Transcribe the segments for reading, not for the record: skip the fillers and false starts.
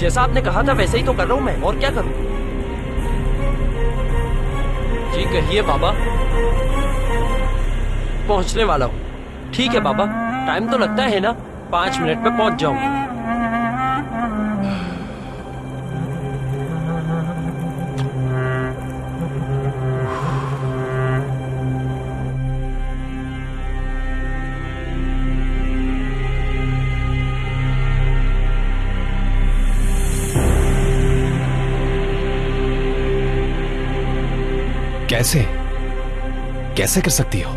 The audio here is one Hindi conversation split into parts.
जैसा आपने कहा था वैसे ही तो कर रहा हूँ मैं, और क्या करूँ? जी कहिए बाबा। पहुंचने वाला हूँ। ठीक है बाबा, टाइम तो लगता है ना, 5 मिनट में पहुंच जाऊंगा। कैसे कैसे कर सकती हो?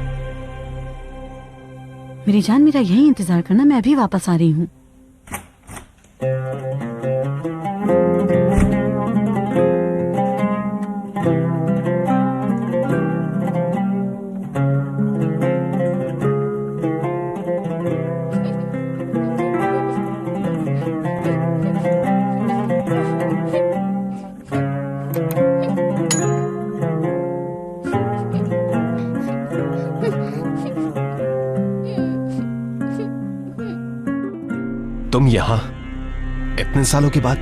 मेरी जान, मेरा यही इंतजार करना, मैं अभी वापस आ रही हूँ। तुम यहां इतने सालों के बाद?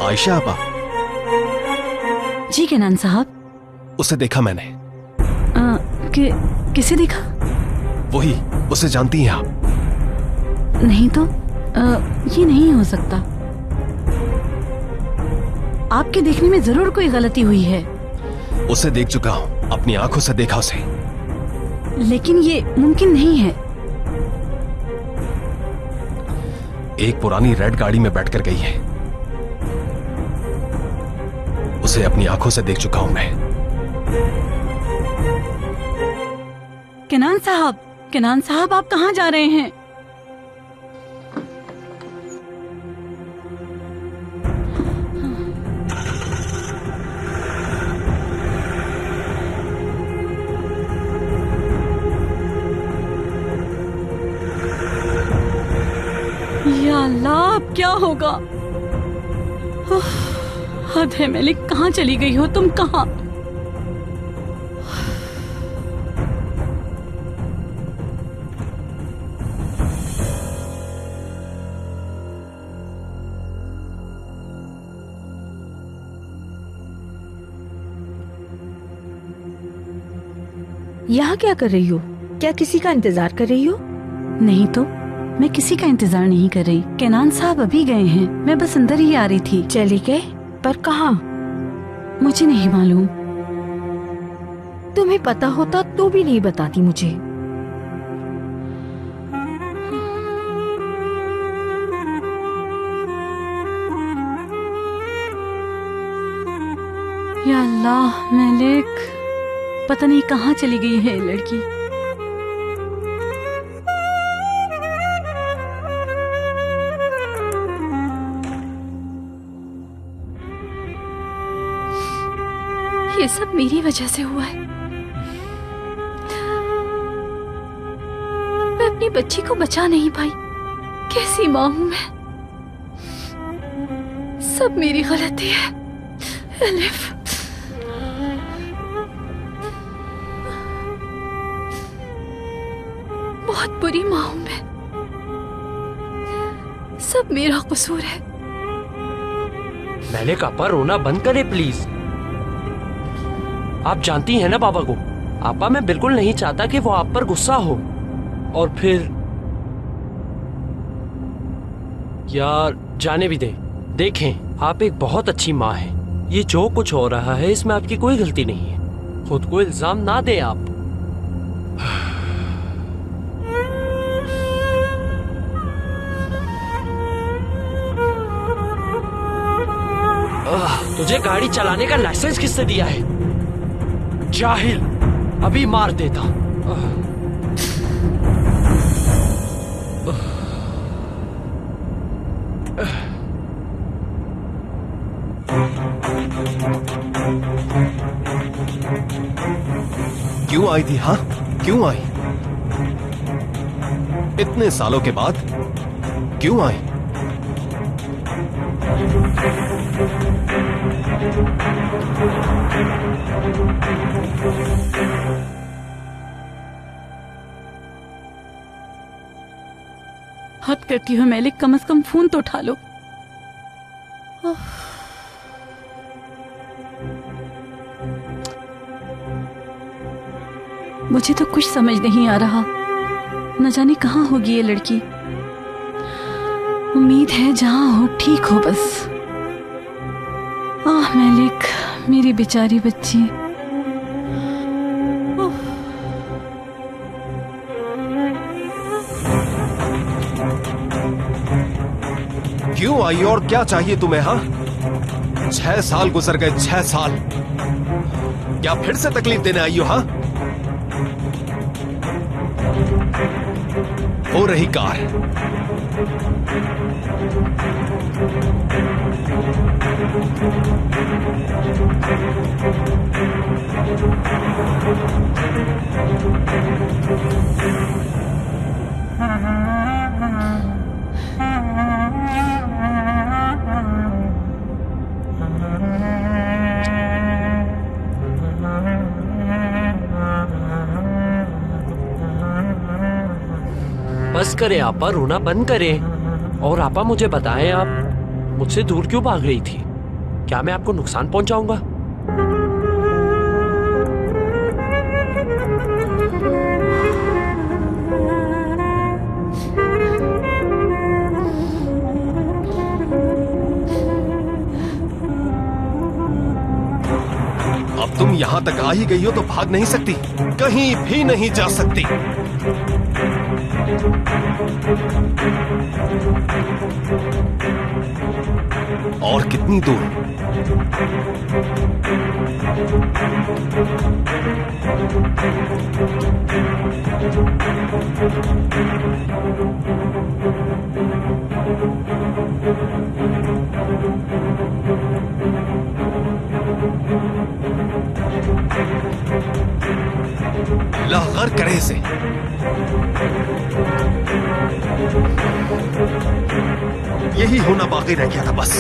आयशा आपा? जी केनान साहब। उसे देखा मैंने। किसे देखा? वही, उसे जानती हैं आप? नहीं तो ये नहीं हो सकता। आपके देखने में जरूर कोई गलती हुई है। उसे देख चुका हूं, अपनी आंखों से देखा उसे। लेकिन ये मुमकिन नहीं है। एक पुरानी रेड गाड़ी में बैठकर गई है। उसे अपनी आंखों से देख चुका हूं मैं। केनान साहब आप कहाँ जा रहे हैं? या अल्लाह, अब क्या होगा? हद है मलिक, कहाँ चली गई हो तुम? कहाँ? यहाँ क्या कर रही हो? क्या किसी का इंतजार कर रही हो? नहीं तो, मैं किसी का इंतजार नहीं कर रही। केनान साहब अभी गए हैं, मैं बस अंदर ही आ रही थी। चले गए? पर कहाँ? मुझे नहीं मालूम। तुम्हें पता होता तो भी नहीं बताती मुझे। या अल्लाह मलिक, पता नहीं कहाँ चली गई है ये लड़की। ये सब मेरी वजह से हुआ है। मैं अपनी बच्ची को बचा नहीं पाई। कैसी माँ हूं मैं? सब मेरी गलती है। एलिफ, बहुत बुरी माँ हूं मैं। सब मेरा कसूर है। मलिक आपा, रोना बंद करें प्लीज। आप जानती हैं ना पापा को। आपा, मैं बिल्कुल नहीं चाहता कि वो आप पर गुस्सा हो। और फिर यार जाने भी दें। देखें, आप एक बहुत अच्छी माँ हैं। ये जो कुछ हो रहा है इसमें आपकी कोई गलती नहीं है। खुद को इल्जाम ना दें आप। तुझे गाड़ी चलाने का लाइसेंस किसने दिया है? जाहिल, अभी मार देता। क्यों आई थी? हाँ, क्यों आई? इतने सालों के बाद क्यों आई? बहुत करती हूँ मैलिक, कम से कम फोन तो उठा लो। मुझे तो कुछ समझ नहीं आ रहा, न जाने कहाँ होगी ये लड़की। उम्मीद है जहाँ हो ठीक हो बस। आह मैलिक, मेरी बेचारी बच्ची। क्यों आई और क्या चाहिए तुम्हें? हाँ, 6 साल गुजर गए, 6 साल। क्या फिर से तकलीफ देने आई हो? हाँ, हो रही कार। बस करें आपा, रोना बंद करें। और आपा मुझे बताएं, आप मुझसे दूर क्यों भाग रही थी? क्या मैं आपको नुकसान पहुंचाऊंगा? अब तुम यहां तक आ ही गई हो तो भाग नहीं सकती, कहीं भी नहीं जा सकती। और कितनी दूर? अल्लाह गर्क करे इसे। यही होना बाकी रह गया था बस।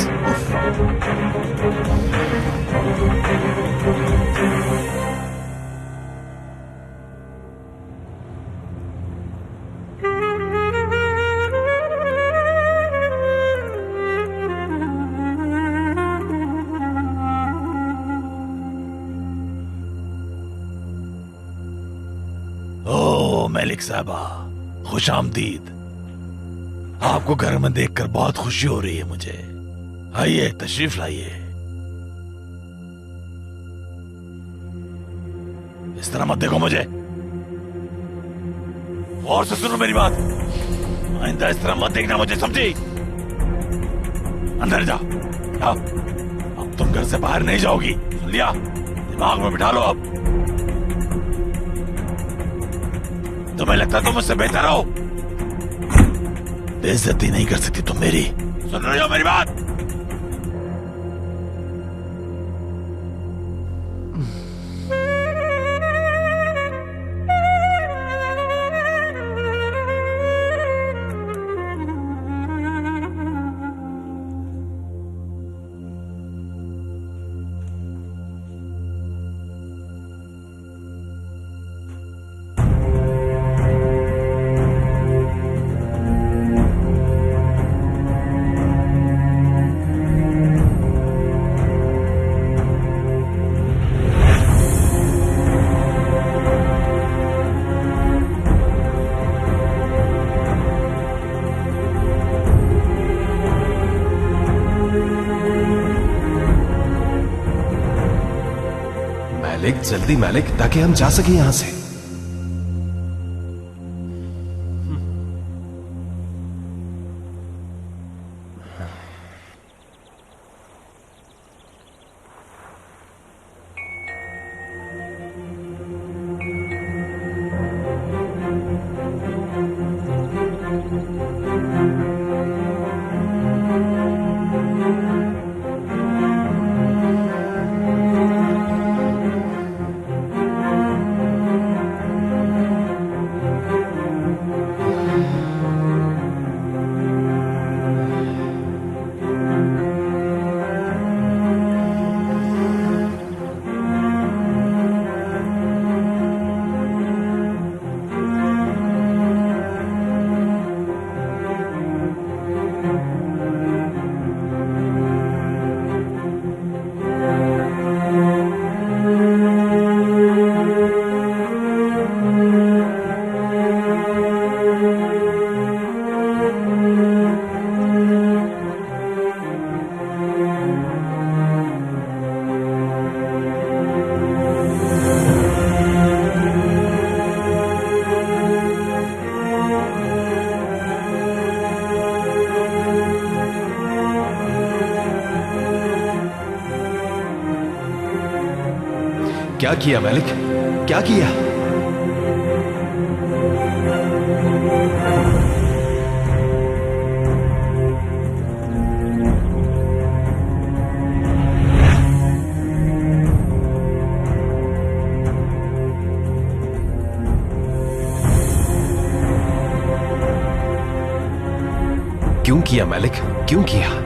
ओ मलिक साहबा, खुश आमदीद। आपको घर में देखकर बहुत खुशी हो रही है मुझे। आइए, तशरीफ लाइए। इस तरह मत देखो मुझे, और से सुनो मेरी बात। आइंदा इस तरह मत देखना मुझे, समझी? अंदर जाओ। अब तुम घर से बाहर नहीं जाओगी, सुन लिया? दिमाग में बिठा लो। अब तुम्हें लगता तुम मुझसे बेहतर हो? बेइज्जती नहीं कर सकती तुम मेरी। सुन रहे हो मेरी बात? मैलिक, जल्दी मैलिक, ताकि हम जा सके यहां से। क्या किया मलिक, क्या किया? क्यों किया मलिक, क्यों किया?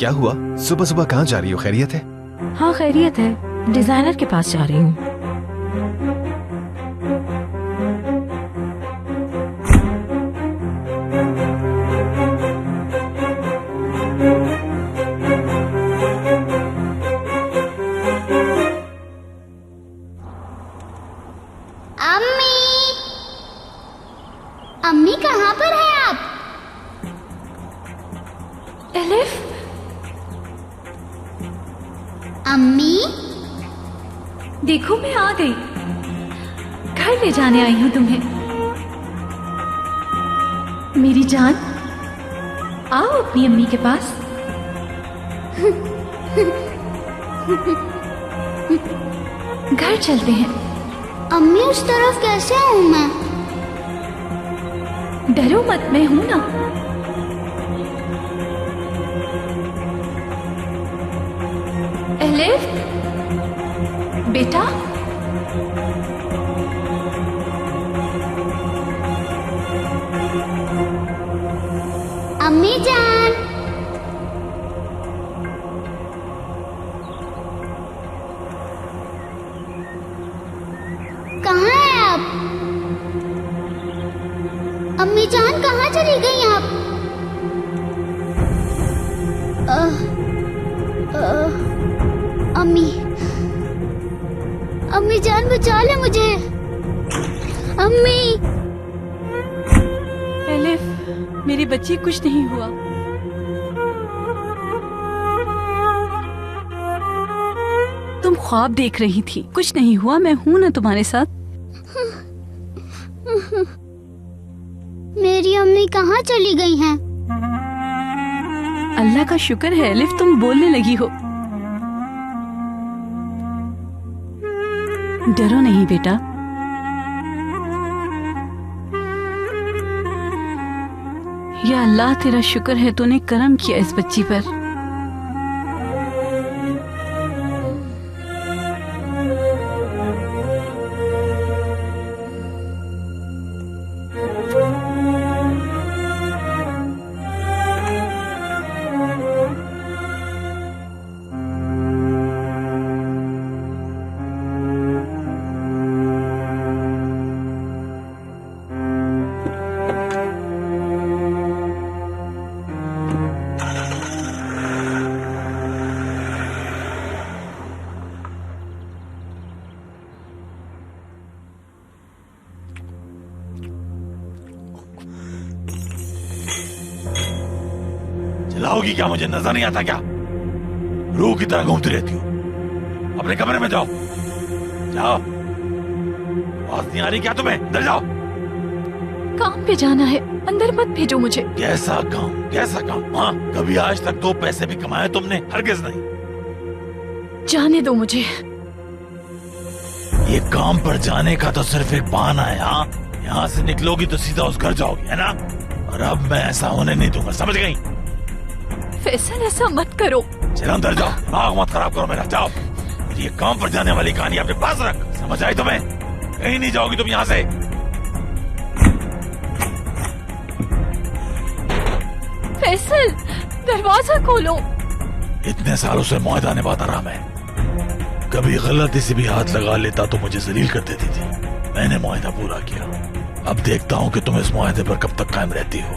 क्या हुआ? सुबह सुबह कहाँ जा रही हो? खैरियत है? हाँ खैरियत है, डिजाइनर के पास जा रही हूँ। अम्मी, अम्मी कहाँ पर है आप? एलिफ, अम्मी, देखो मैं आ गई। घर ले जाने आई हूँ तुम्हें। मेरी जान, आओ अपनी अम्मी के पास। घर चलते हैं। अम्मी उस तरफ कैसे हूँ मैं? डरो मत, मैं हूं ना। एलिफ, बेटा, अम्मी जान, कहाँ हैं आप? अम्मी जान कहाँ चली गई आप? अम्मी, अम्मी जान बचा ले मुझे। अम्मी, एलिफ, मेरी बच्ची, कुछ नहीं हुआ। तुम ख्वाब देख रही थी, कुछ नहीं हुआ, मैं हूं ना तुम्हारे साथ। मेरी अम्मी कहाँ चली गई हैं? अल्लाह का शुक्र है एलिफ, तुम बोलने लगी हो। डरो नहीं बेटा। या अल्लाह, तेरा शुक्र है तूने करम किया इस बच्ची पर। चिल्लाओगी क्या? मुझे नजर नहीं आता क्या? रूह की तरह घूमती रहती हो। अपने कमरे में जाओ, जाओ। आवाज नहीं आ रही क्या तुम्हें? अंदर जाओ। काम पे जाना है, अंदर मत भेजो मुझे। कैसा काम? कैसा काम? हाँ, कभी आज तक 2 पैसे भी कमाए तुमने? हरगिज नहीं। जाने दो मुझे। ये काम पर जाने का तो सिर्फ एक बहाना है। हाँ, यहाँ से निकलोगी तो सीधा उस घर जाओगी, है ना? और अब मैं ऐसा होने नहीं दूंगा, समझ गई? फैसल, ऐसा मत करो। चलो अंदर जाओ, आग मत खराब करो मेरा। जाओ, ये काम पर जाने वाली कहानी अपने पास रख। समझ आई तुम्हें? कहीं नहीं जाओगी तुम यहाँ से। फैसल, दरवाजा खोलो। इतने सालों से मुआहदा निभाता रहा मैं। कभी गलती से भी हाथ लगा लेता तो मुझे जलील कर देती थी। मैंने मुआहदा पूरा किया। अब देखता हूँ कि तुम इस मुआहदे पर कब तक कायम रहती हो।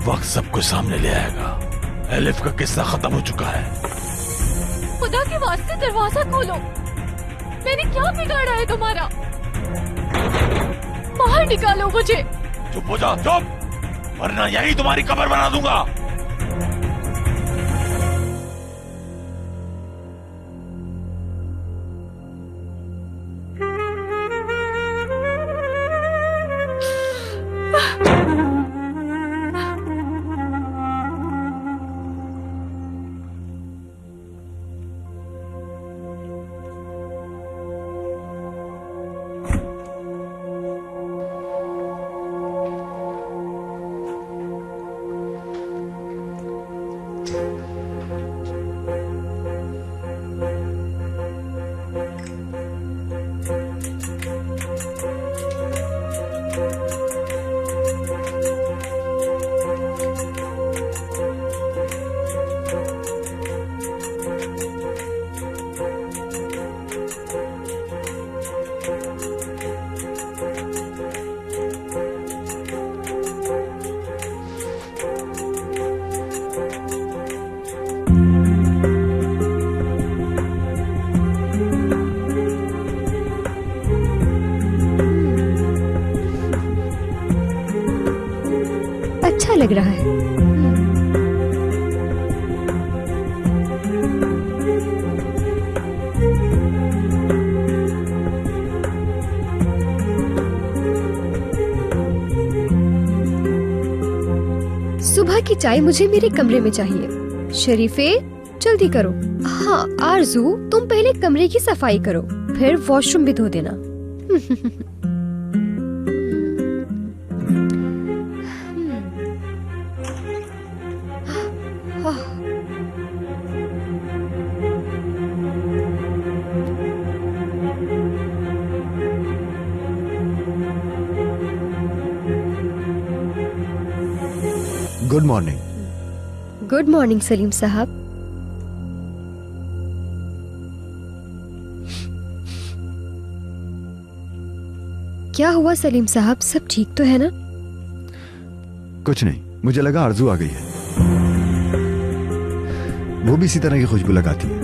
वक्त सब कुछ सामने ले आएगा। एलिफ का किस्सा खत्म हो चुका है। खुदा के वास्ते दरवाजा खोलो। मैंने क्या बिगाड़ा है तुम्हारा? बाहर निकालो मुझे। चुप हो जा, चुप, वरना यही तुम्हारी कब्र बना दूंगा। अच्छा लग रहा है। सुबह की चाय मुझे मेरे कमरे में चाहिए। शरीफे, जल्दी करो। हाँ आरजू, तुम पहले कमरे की सफाई करो, फिर वॉशरूम भी धो देना। Good morning. Good morning Salim साहब। क्या हुआ सलीम साहब, सब ठीक तो है ना? कुछ नहीं, मुझे लगा आरजू आ गई है। वो भी इसी तरह की खुशबू लगाती है।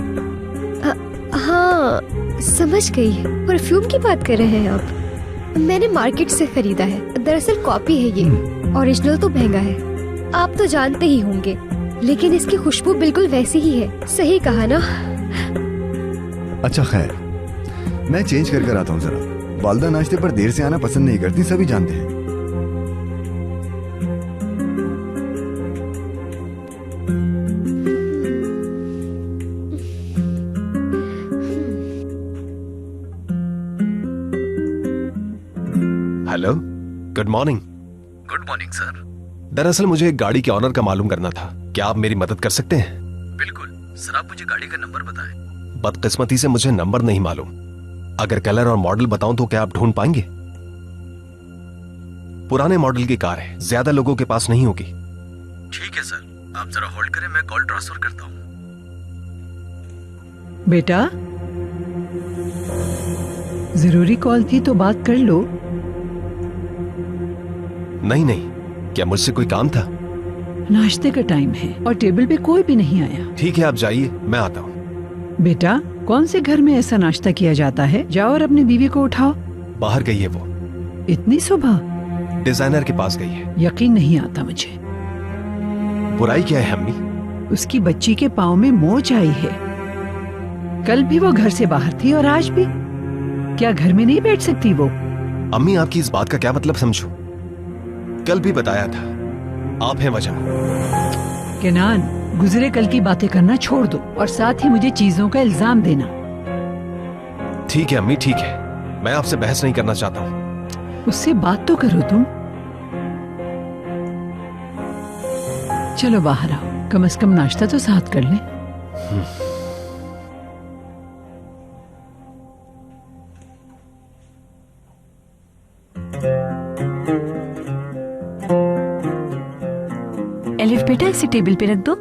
हाँ समझ गई, परफ्यूम की बात कर रहे हैं आप। मैंने मार्केट से खरीदा है। दरअसल कॉपी है ये, ओरिजिनल तो महंगा है, आप तो जानते ही होंगे, लेकिन इसकी खुशबू बिल्कुल वैसी ही है। सही कहा ना? अच्छा खैर, मैं चेंज कर आता हूँ जरा। वालदा नाश्ते पर देर से आना पसंद नहीं करती, सभी जानते हैं। Hello, good morning. Good morning sir. दरअसल मुझे एक गाड़ी के ऑनर का मालूम करना था। क्या आप मेरी मदद कर सकते हैं? बिल्कुल सर, आप मुझे गाड़ी का नंबर बताएं। बदकिस्मती से मुझे नंबर नहीं मालूम। अगर कलर और मॉडल बताऊं तो क्या आप ढूंढ पाएंगे? पुराने मॉडल की कार है, ज्यादा लोगों के पास नहीं होगी। ठीक है सर, आप जरा होल्ड करें, मैं कॉल ट्रांसफर करता हूं। बेटा, जरूरी कॉल थी तो बात कर लो। नहीं, क्या मुझसे कोई काम था? नाश्ते का टाइम है और टेबल पे कोई भी नहीं आया। ठीक है, आप जाइए, मैं आता हूँ। बेटा, कौन से घर में ऐसा नाश्ता किया जाता है? जाओ और अपनी बीवी को उठाओ। बाहर गई है वो। इतनी सुबह? डिजाइनर के पास गई है। यकीन नहीं आता मुझे। बुराई क्या है अम्मी? उसकी बच्ची के पाँव में मोच आई है। कल भी वो घर से बाहर थी और आज भी। क्या घर में नहीं बैठ सकती वो? अम्मी, आपकी इस बात का क्या मतलब समझूं? कल भी बताया था, आप हैं वजह। केनान, गुजरे कल की बातें करना छोड़ दो और साथ ही मुझे चीजों का इल्जाम देना। ठीक है अम्मी, ठीक है, मैं आपसे बहस नहीं करना चाहता हूँ। उससे बात तो करो तुम। चलो बाहर आओ, कम से कम नाश्ता तो साथ कर लें। एलिफ बेटा, इसे टेबल पे रख दो।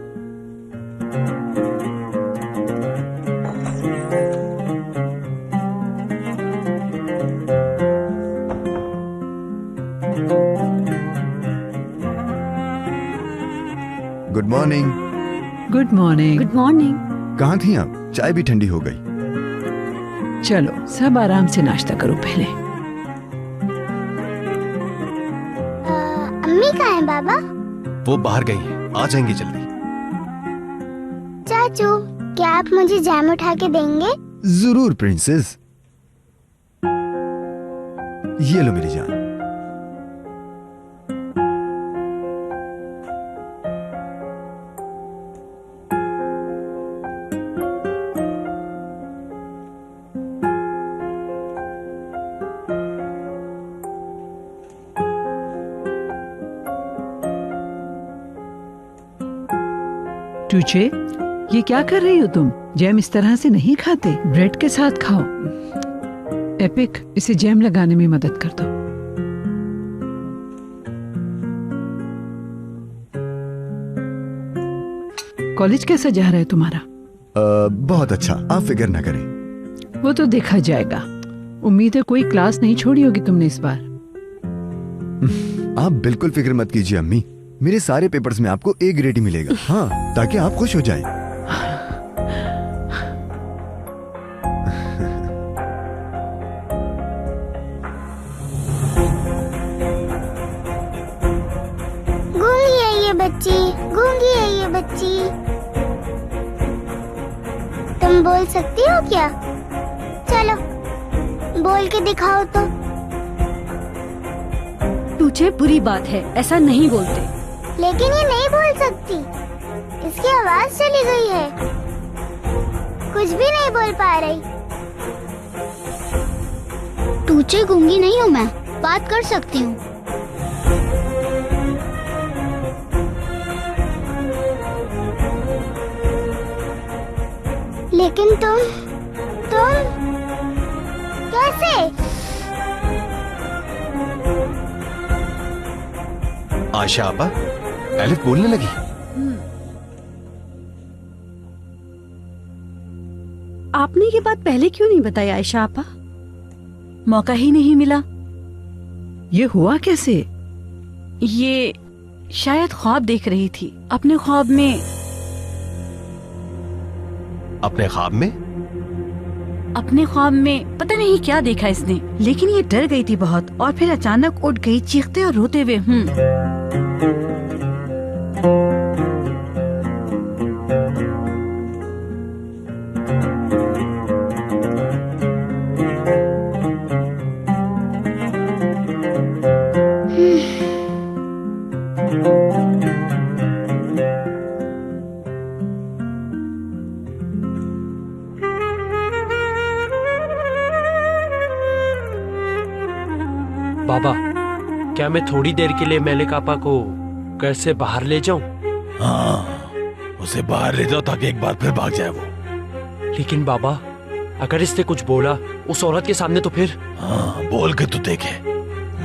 Morning. Good morning. Good morning. कहाँ थी आप? चाय भी ठंडी हो गई। चलो सब आराम से नाश्ता करो पहले। अम्मी कहाँ है बाबा? वो बाहर गई हैं, आ जाएंगी जल्दी। चाचू, क्या आप मुझे जैम उठा के देंगे? जरूर प्रिंसेस। ये लो मेरी जान। टूचे, ये क्या कर रही हो तुम? जैम इस तरह से नहीं खाते, ब्रेड के साथ खाओ। एपिक, इसे जैम लगाने में मदद कर दो। कॉलेज कैसा जा रहा है तुम्हारा? बहुत अच्छा, आप फिक्र ना करें। वो तो देखा जाएगा। उम्मीद है कोई क्लास नहीं छोड़ी होगी तुमने इस बार। आप बिल्कुल फिक्र मत कीजिए अम्मी, मेरे सारे पेपर्स में आपको A ग्रेड ही मिलेगा। हाँ, ताकि आप खुश हो जाएं। गूंगी है ये बच्ची, गूंगी है ये बच्ची। तुम बोल सकती हो क्या? चलो बोल के दिखाओ तो। तुझे बुरी बात है, ऐसा नहीं बोलते। लेकिन ये नहीं बोल सकती, इसकी आवाज चली गई है, कुछ भी नहीं बोल पा रही। टूचे, गूंगी नहीं हूँ मैं, बात कर सकती हूँ। लेकिन तुम कैसे? आयशा आपा, एलिफ बोलने लगी। आपने ये बात पहले क्यों नहीं बताई आयशा आपा? मौका ही नहीं मिला। ये हुआ कैसे? ये शायद ख्वाब देख रही थी। अपने ख्वाब में पता नहीं क्या देखा इसने, लेकिन ये डर गई थी बहुत और फिर अचानक उठ गई चीखते और रोते हुए। बाबा, क्या मैं थोड़ी देर के लिए मेलिक आपा को घर से बाहर ले जाऊं? हाँ, उसे बाहर ले जाओ ताकि एक बार फिर भाग जाए वो। लेकिन बाबा, अगर इसने कुछ बोला उस औरत के सामने तो फिर? हाँ, बोल के तो देखे,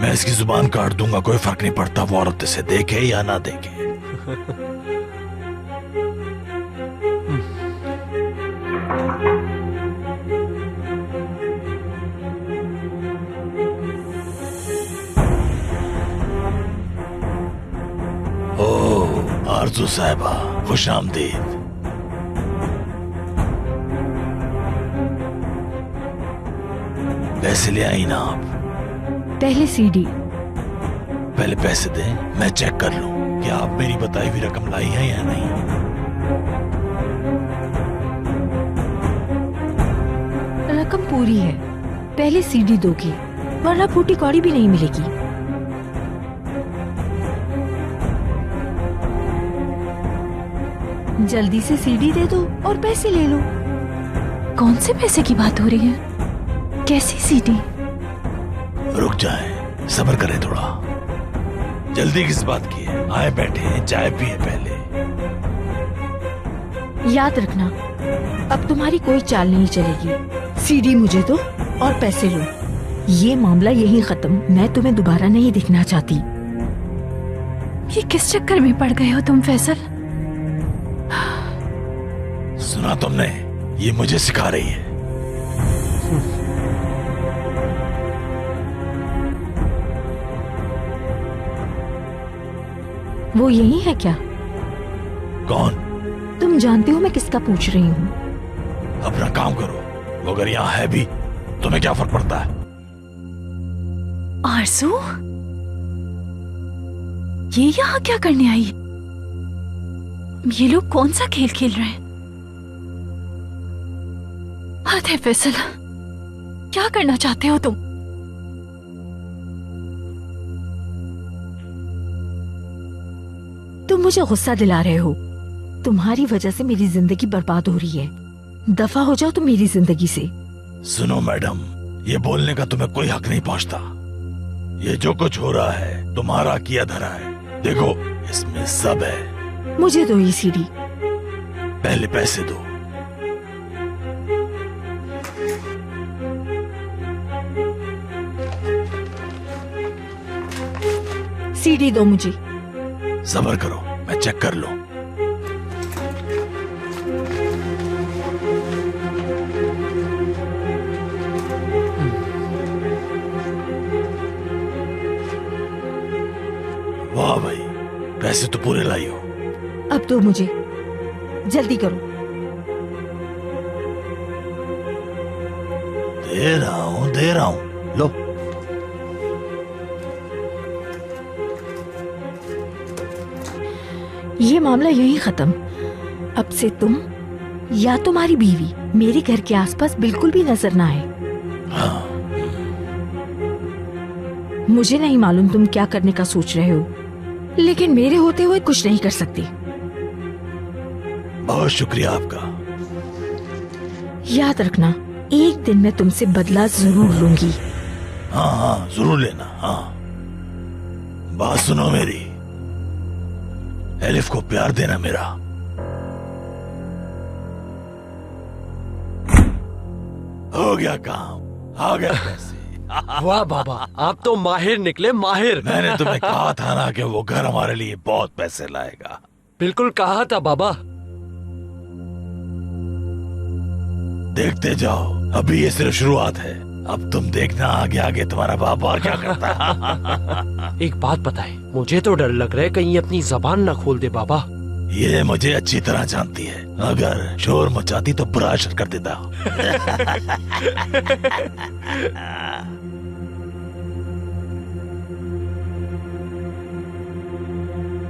मैं इसकी जुबान काट दूंगा, कोई फर्क नहीं पड़ता वो औरत इसे देखे या ना देखे। आरजू साहिबा, खुश आमदीद। पैसे ले आई ना आप? पहले सीडी। पहले पैसे दें, मैं चेक कर लूं कि आप मेरी बताई हुई रकम लाई है या नहीं। रकम पूरी है, पहले सीडी दोगी वरना फूटी कौड़ी भी नहीं मिलेगी। जल्दी से सीडी दे दो और पैसे ले लो। कौन से पैसे की बात हो रही है? कैसी सीडी? रुक जाए, सब्र करें थोड़ा। जल्दी किस बात की है? आए बैठे, चाय पिए पहले। याद रखना, अब तुम्हारी कोई चाल नहीं चलेगी। सीडी मुझे दो और पैसे लो। ये मामला यही खत्म। मैं तुम्हें दोबारा नहीं दिखना चाहती। ये किस चक्कर में पड़ गए हो तुम फैसल? सुना तुमने? ये मुझे सिखा रही है। वो यही है क्या? कौन? तुम जानते हो मैं किसका पूछ रही हूँ? अपना काम करो, वो अगर यहाँ है भी तुम्हें क्या फर्क पड़ता है? आरज़ू, ये यहाँ क्या करने आई? ये लोग कौन सा खेल खेल रहे हैं? हद है फैसल, क्या करना चाहते हो तुम? तुम मुझे गुस्सा दिला रहे हो। तुम्हारी वजह से मेरी जिंदगी बर्बाद हो रही है। दफा हो जाओ तुम मेरी जिंदगी से। सुनो मैडम, ये बोलने का तुम्हें कोई हक नहीं पहुंचता। ये जो कुछ हो रहा है तुम्हारा किया धरा है। देखो, इसमें सब है। मुझे दो ये सीडी। पहले पैसे दो। सीडी दो मुझे। सब्र करो, मैं चेक कर लूं। वाह भाई, पैसे तो पूरे लाई हो। अब दो मुझे, जल्दी करो। दे रहा हूं, लो। ये मामला यहीं खत्म। अब से तुम या तुम्हारी बीवी मेरे घर के आसपास बिल्कुल भी नजर ना आए। हाँ। मुझे नहीं मालूम तुम क्या करने का सोच रहे हो, लेकिन मेरे होते हुए कुछ नहीं कर सकते। बहुत शुक्रिया आपका। याद रखना, एक दिन मैं तुमसे बदला जरूर लूंगी। हाँ, जरूर लेना। हाँ, बात सुनो मेरी, एलिफ को प्यार देना मेरा। हो गया काम, आ गया पैसे। वाह बाबा, आप तो माहिर निकले, माहिर। मैंने तुम्हें कहा था ना कि वो घर हमारे लिए बहुत पैसे लाएगा। बिल्कुल कहा था बाबा। देखते जाओ, अभी ये सिर्फ शुरुआत है। अब तुम देखना आगे आगे तुम्हारा बाप और क्या करता है। एक बात बताए, मुझे तो डर लग रहा है कहीं अपनी जबान ना खोल दे बाबा। ये मुझे अच्छी तरह जानती है। अगर शोर मचाती तो बुरा असर कर देता।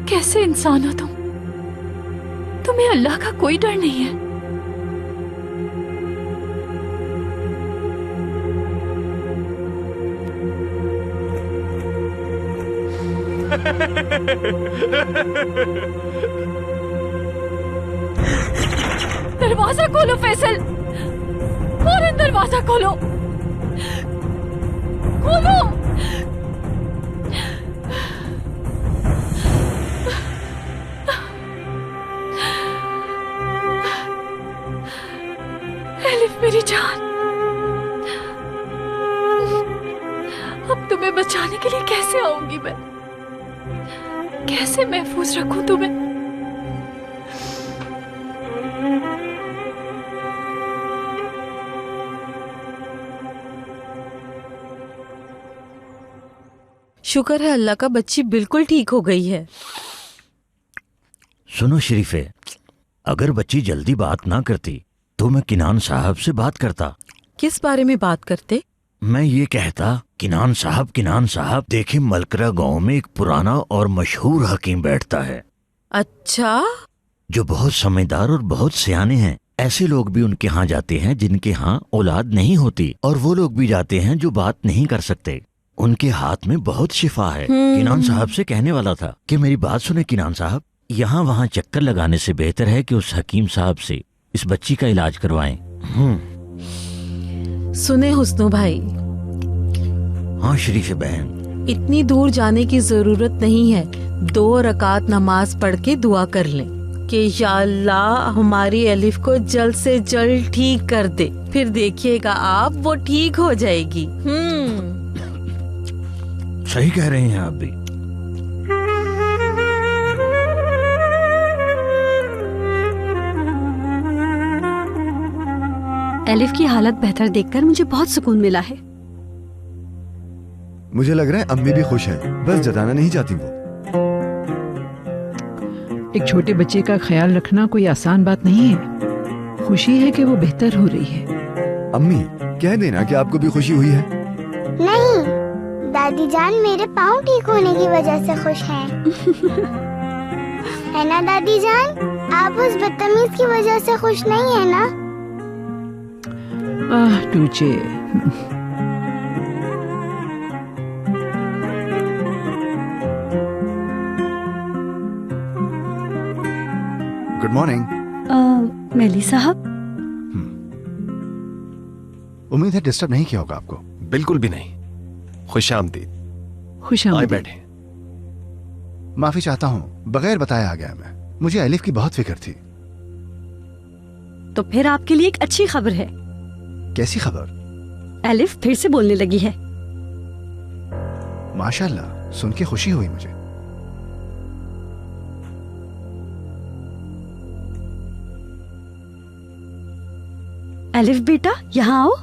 कैसे इंसान हो तुम? तुम्हें अल्लाह का कोई डर नहीं है? दरवाजा खोलो फैसल, फौरन दरवाजा खोलो, खोलो। एलिफ मेरी जान, अब तुम्हें बचाने के लिए कैसे आऊंगी मैं? कैसे महफूज रखूं तुम्हें? शुक्र है अल्लाह का, बच्ची बिल्कुल ठीक हो गई है। सुनो शरीफे, अगर बच्ची जल्दी बात ना करती तो मैं किनान साहब से बात करता। किस बारे में बात करते? मैं ये कहता, किनान साहब देखे मलकरा गांव में एक पुराना और मशहूर हकीम बैठता है। अच्छा? जो बहुत समझदार और बहुत सियाने हैं। ऐसे लोग भी उनके यहाँ जाते हैं जिनके यहाँ औलाद नहीं होती, और वो लोग भी जाते हैं जो बात नहीं कर सकते। उनके हाथ में बहुत शिफा है। किनान साहब से कहने वाला था कि मेरी बात सुने किनान साहब, यहाँ वहाँ चक्कर लगाने से बेहतर है कि उस हकीम साहब से इस बच्ची का इलाज करवाएं। सुने हुस्नो भाई। हाँ शरीफ बहन, इतनी दूर जाने की जरूरत नहीं है। 2 रकात नमाज पढ़ के दुआ कर लें कि या अल्लाह हमारी एलिफ को जल्द से जल्द ठीक कर दे। फिर देखिएगा आप, वो ठीक हो जाएगी। सही कह रहे हैं आप भी। एलिफ की हालत बेहतर देखकर मुझे बहुत सुकून मिला है। मुझे लग रहा है अम्मी भी खुश हैं, बस जताना नहीं चाहती वो। एक छोटे बच्चे का ख्याल रखना कोई आसान बात नहीं है। खुशी है कि वो बेहतर हो रही है। अम्मी कह देना कि आपको भी खुशी हुई है। नहीं, दादी जान मेरे पाँव ठीक होने की वजह से खुश हैं। है ना दादी जान? आप उस बदतमीज की वजह से खुश नहीं है ना? टूचे, गुड मॉर्निंग। मेली साहब, उम्मीद है डिस्टर्ब नहीं किया होगा आपको। बिल्कुल भी नहीं। खुशामदीद। आए खुशामदीद। बैठे। माफी चाहता हूँ, बगैर बताया आ गया मैं। मुझे एलिफ की बहुत फिक्र थी। तो फिर आपके लिए एक अच्छी खबर है। कैसी खबर? एलिफ फिर से बोलने लगी है। माशाल्लाह, सुन के खुशी हुई मुझे। एलिफ बेटा, यहाँ आओ।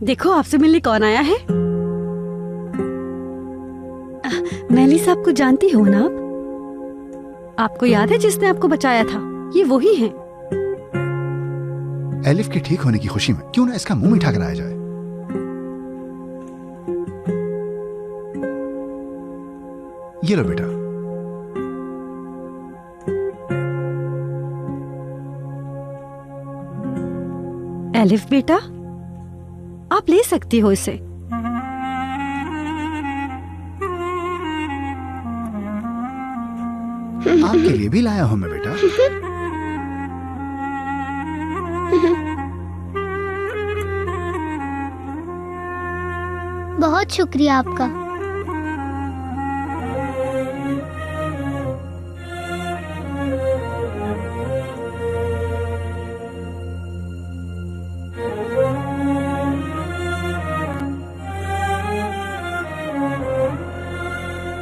देखो आपसे मिलने कौन आया है। मैली साहब को जानती हो ना आप? आपको याद है जिसने आपको बचाया था? ये वही हैं। एलिफ के ठीक होने की खुशी में क्यों ना इसका मुंह मीठा कराया जाए। ये लो बेटा। एलिफ बेटा, आप ले सकती हो इसे। आपके लिए भी लाया हूं मैं बेटा। बहुत शुक्रिया आपका।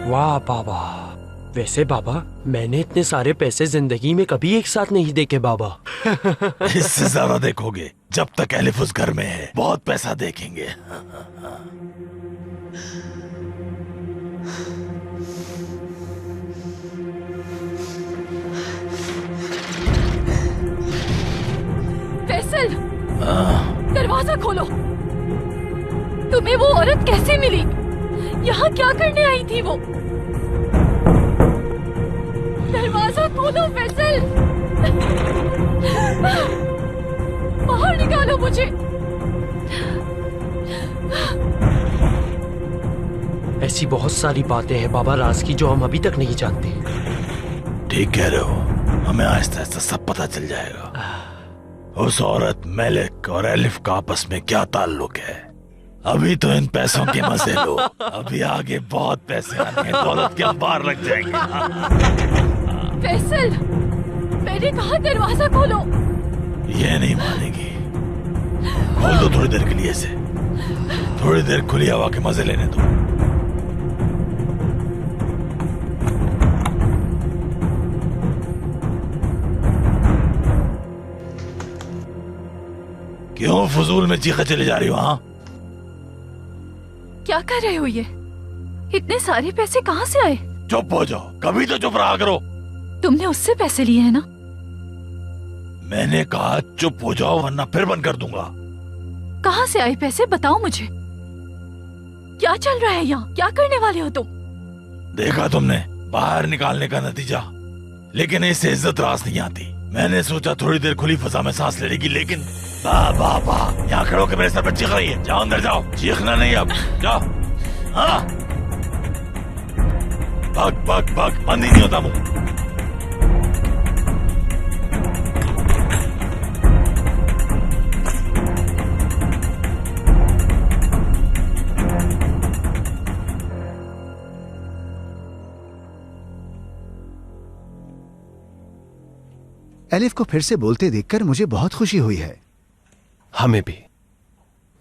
वाह बाबा। वैसे बाबा, मैंने इतने सारे पैसे जिंदगी में कभी एक साथ नहीं देखे बाबा। इससे ज्यादा देखोगे जब तक एलिफ उस घर में है। बहुत पैसा देखेंगे। फैसल, दरवाजा खोलो। तुम्हें वो औरत कैसे मिली? यहाँ क्या करने आई थी वो? दरवाजा खोलो फैसल। बाहर निकालो मुझे। ऐसी बहुत सारी बातें हैं बाबा राज की जो हम अभी तक नहीं जानते। ठीक कह रहे हो। हमें आहिस्ता आहिस्ता सब पता चल जाएगा। उस औरत, मेलिक और एलिफ का आपस में क्या ताल्लुक है। अभी तो इन पैसों के मजे लो। अभी आगे बहुत पैसे आने हैं। दौलत के अंबार लग जाएंगे। फैसल, मैंने कहा दरवाजा खोलो। ये नहीं मानेगी। खोल दो थोड़ी देर के लिए इसे। थोड़ी देर खुली हवा के मजे लेने दो। क्यों फजूल में चीखे चले जा रही हो? हाँ, क्या कर रहे हो ये? इतने सारे पैसे कहाँ से आए? चुप हो जाओ। कभी तो चुप रहा करो। तुमने उससे पैसे लिए हैं ना? मैंने कहा चुप हो जाओ वरना फिर बंद कर दूंगा। कहाँ से आए पैसे, बताओ मुझे। क्या चल रहा है यहाँ? क्या करने वाले हो तुम? देखा तुमने बाहर निकालने का नतीजा। लेकिन इससे इज्जत रास नहीं आती। मैंने सोचा थोड़ी देर खुली फजा में सांस ले लेगी, लेकिन वाह वाह वाह, यहाँ खड़ो के मेरे सर पर चीख रही है। जाओ अंदर जाओ। चीखना नहीं अब, जाओ। हाँ, भाग भाग भाग, बंद ही नहीं होता मुंह। एलिफ को फिर से बोलते देखकर मुझे बहुत खुशी हुई है। हमें भी।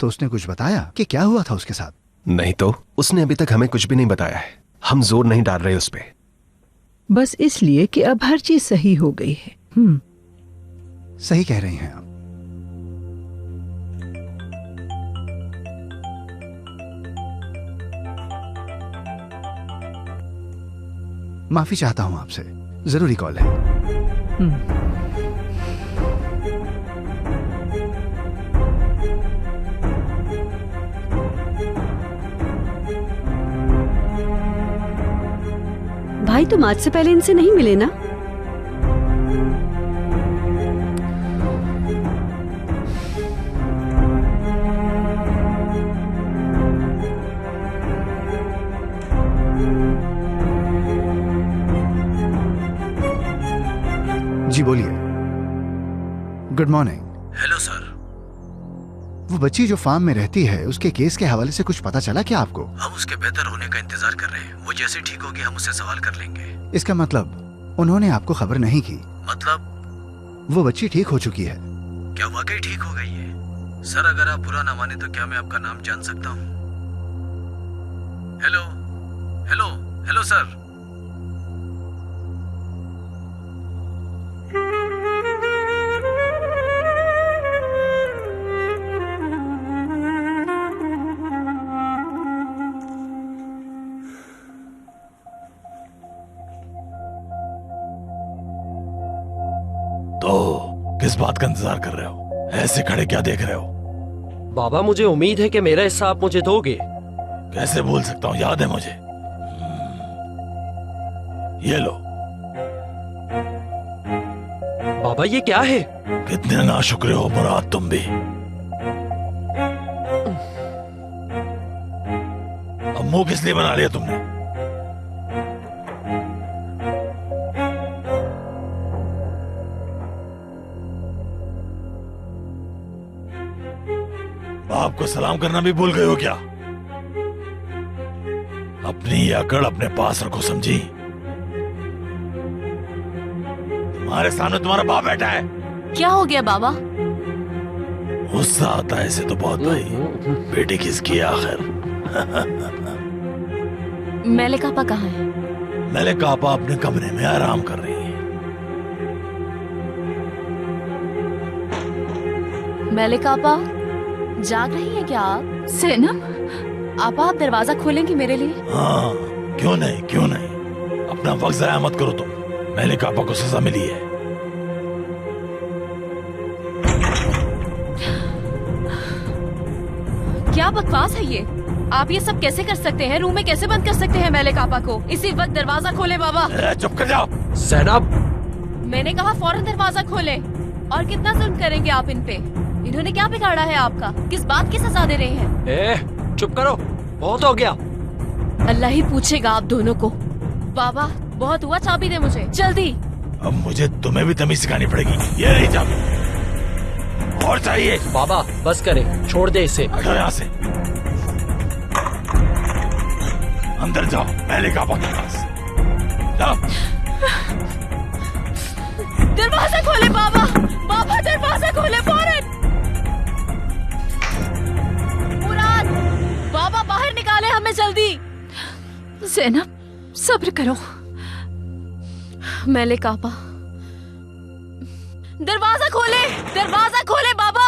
तो उसने कुछ बताया कि क्या हुआ था उसके साथ? नहीं तो उसने अभी तक हमें कुछ भी नहीं बताया है। हम जोर नहीं डाल रहे उस पे। बस इसलिए कि अब हर चीज सही हो गई है। सही कह रही हैं आप। माफी चाहता हूँ आपसे, जरूरी कॉल है। भाई तुम आज से पहले इनसे नहीं मिले ना? जी बोलिए। Good morning. Hello sir. वो बच्ची जो फार्म में रहती है, उसके केस के हवाले से कुछ पता चला क्या आपको? हम उसके बेहतर होने का इंतजार कर रहे हैं। वो जैसे ठीक होगी हम उससे सवाल कर लेंगे। इसका मतलब उन्होंने आपको खबर नहीं की? मतलब? वो बच्ची ठीक हो चुकी है। क्या वाकई ठीक हो गई है? सर अगर आप बुरा ना माने तो क्या मैं आपका नाम जान सकता हूँ? Hello hello hello sir. तो किस बात का इंतजार कर रहे हो? ऐसे खड़े क्या देख रहे हो? बाबा मुझे उम्मीद है कि मेरा हिस्सा आप मुझे दोगे। कैसे भूल सकता हूँ, याद है मुझे। ये लो। बाबा ये क्या है? कितने नाशुक्र हो मुराद तुम भी। अब मुंह किस लिए बना लिया तुमने? बाप को सलाम करना भी भूल गए हो क्या? अपनी ये अकड़ अपने पास रखो, समझी? तुम्हारे सामने तुम्हारा बाप बैठा है। क्या हो गया बाबा? गुस्सा आता है इसे तो बहुत भाई। बेटी किसकी है आखिर? मेले कापा कहाँ है? मेले कापा अपने कमरे में आराम कर रही है। मेले कापा जाग रही है क्या आप? सेनम, आप दरवाजा खोलेंगी मेरे लिए? हाँ, क्यों नहीं क्यों नहीं। अपना वक्त जाया मत करो तुम। मेले कापा को सजा मिली है। क्या बकवास है ये? आप ये सब कैसे कर सकते हैं? रूम में कैसे बंद कर सकते हैं मेले कापा को? इसी वक्त दरवाजा खोले बाबा। चुप कर जाओ। ज़ैनब, मैंने कहा फौरन दरवाजा खोले। और कितना जुल्म करेंगे आप इन पे? इन्होंने क्या बिगाड़ा है आपका? किस बात की सजा दे रहे हैं? चुप करो, बहुत हो गया। अल्लाह ही पूछेगा आप दोनों को। बाबा बहुत हुआ, चाबी दे मुझे जल्दी। अब मुझे तुम्हें भी तमीज सिखानी पड़ेगी। ये रही चाबी। और चाहिए? बाबा बस करे, छोड़ दे इसे। हटो यहाँ से। अंदर जाओ, मेले कापा के पास जाओ। दरवाजा खोले बाबा। बाबा दरवाजा खोले फौरन। मुराद, बाबा बाहर निकाले हमें जल्दी। ज़ैनब सब्र करो। मेले कापा, दरवाजा खोले, दरवाजा खोले बाबा।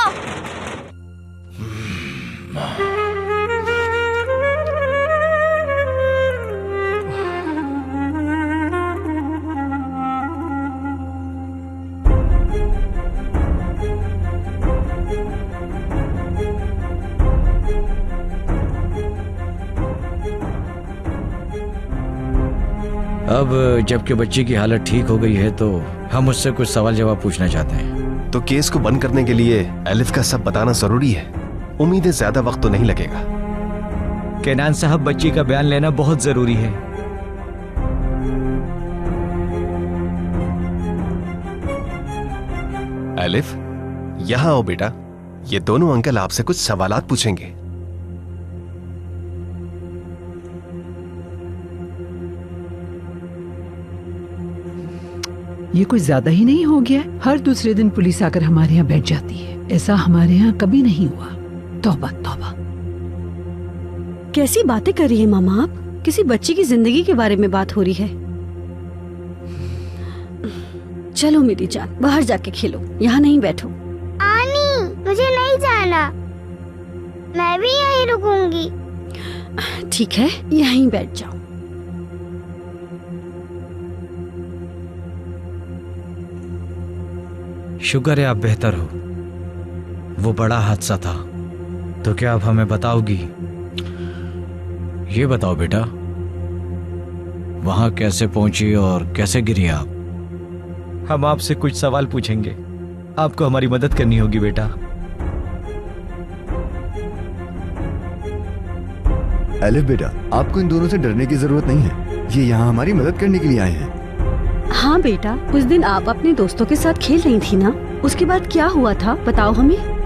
अब जबकि बच्ची की हालत ठीक हो गई है तो हम उससे कुछ सवाल जवाब पूछना चाहते हैं। तो केस को बंद करने के लिए एलिफ का सब बताना जरूरी है। उम्मीद है ज्यादा वक्त तो नहीं लगेगा। केनान साहब, बच्ची का बयान लेना बहुत जरूरी है। एलिफ, यहाँ आओ बेटा। ये दोनों अंकल आपसे कुछ सवालात पूछेंगे। ये कुछ ज्यादा ही नहीं हो गया? हर दूसरे दिन पुलिस आकर हमारे यहाँ बैठ जाती है। ऐसा हमारे यहाँ कभी नहीं हुआ। तौबा तौबा। कैसी बातें कर रही है मामा आप? किसी बच्ची की जिंदगी के बारे में बात हो रही है। चलो मेरी जान, बाहर जाके खेलो, यहाँ नहीं बैठो। आनी, मुझे नहीं जाना। मैं भी यहीं रुकूंगी। ठीक है, यहीं बैठ जाओ। शुक्र है आप बेहतर हो। वो बड़ा हादसा था, तो क्या आप हमें बताओगी? ये बताओ बेटा, वहां कैसे पहुंची और कैसे गिरी आप? हम आपसे कुछ सवाल पूछेंगे, आपको हमारी मदद करनी होगी बेटा। एलिफ बेटा, आपको इन दोनों से डरने की जरूरत नहीं है। ये यहाँ हमारी मदद करने के लिए आए हैं। हाँ बेटा, उस दिन आप अपने दोस्तों के साथ खेल रही थी ना, उसके बाद क्या हुआ था बताओ हमें।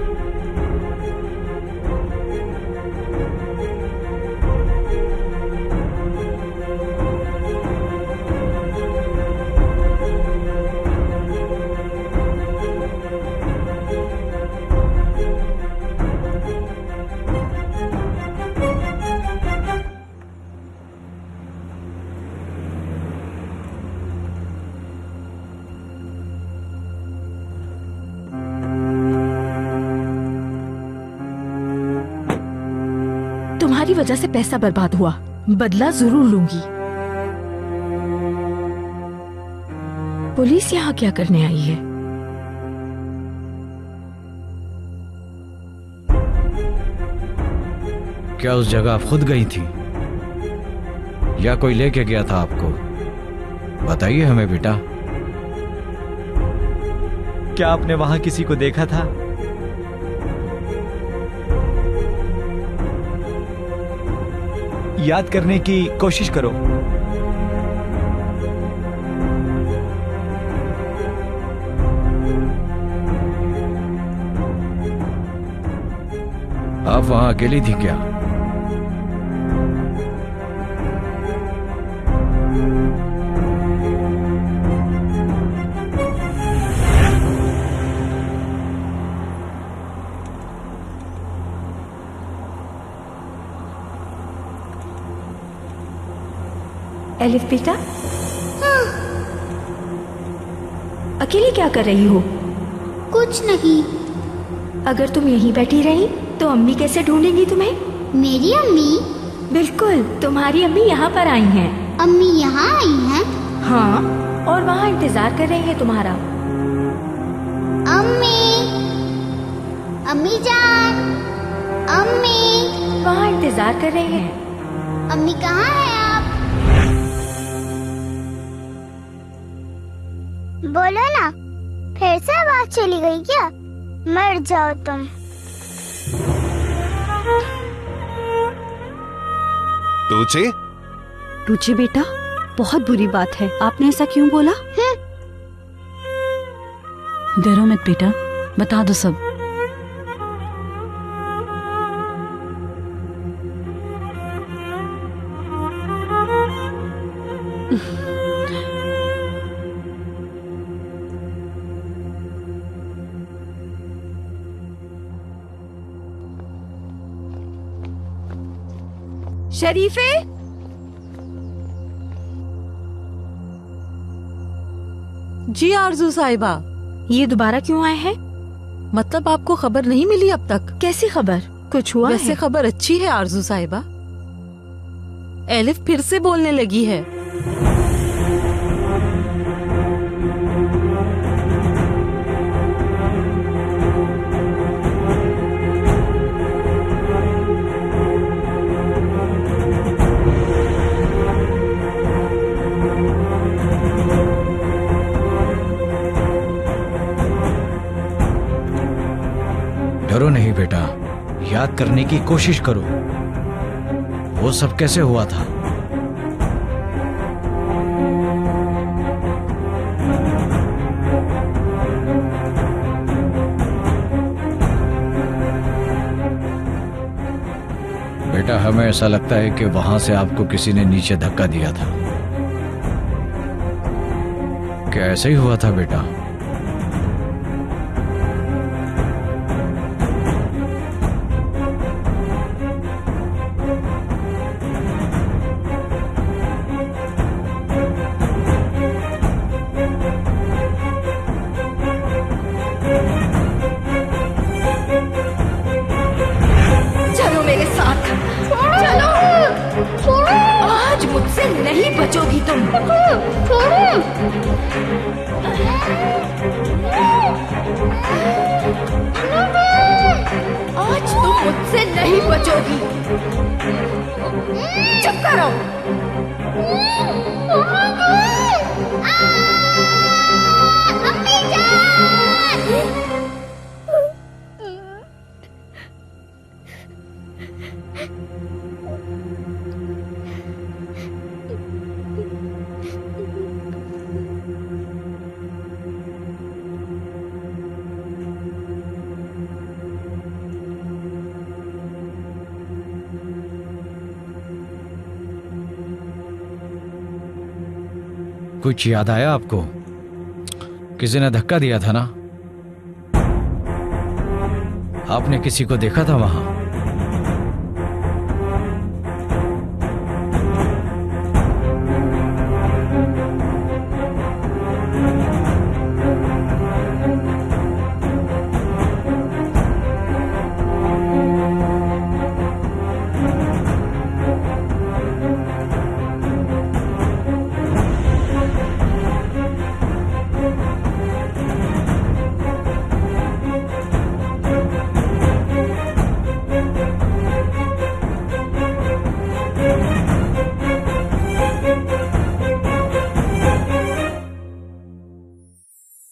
तुम्हारी वजह से पैसा बर्बाद हुआ, बदला जरूर लूंगी। पुलिस यहाँ क्या करने आई है? क्या उस जगह आप खुद गई थी या कोई लेके गया था आपको? बताइए हमें बेटा। क्या आपने वहां किसी को देखा था? याद करने की कोशिश करो। आप वहां अकेली थी क्या? एलिफ बेटा, अकेले क्या कर रही हो? कुछ नहीं। अगर तुम यहीं बैठी रही तो अम्मी कैसे ढूंढेंगी तुम्हें? मेरी अम्मी? बिल्कुल, तुम्हारी अम्मी यहाँ पर आई हैं। अम्मी यहाँ आई हैं? हाँ, और वहाँ इंतजार कर रही है तुम्हारा। अम्मी, अम्मी जान, अम्मी। वहाँ इंतजार कर रही हैं। अम्मी कहाँ है आप? बोलो ना, फिर से आवाज चली गई क्या? मर जाओ तुम। तुझे? तुझे बेटा, बहुत बुरी बात है। आपने ऐसा क्यों बोला? डरो मत बेटा, बता दो सब। शरीफे, जी आरजू साहिबा। ये दोबारा क्यों आए हैं? मतलब आपको खबर नहीं मिली अब तक? कैसी खबर? कुछ हुआ? वैसे खबर अच्छी है आरजू साहिबा, एलिफ फिर से बोलने लगी है। डरो नहीं बेटा, याद करने की कोशिश करो, वो सब कैसे हुआ था। बेटा, हमें ऐसा लगता है कि वहां से आपको किसी ने नीचे धक्का दिया था। क्या ऐसा ही हुआ था बेटा? आज मुझसे नहीं बचोगी तुम। जोगी। चुप करो। अम्मी जान! कुछ याद आया आपको? किसी ने धक्का दिया था ना? आपने किसी को देखा था वहां?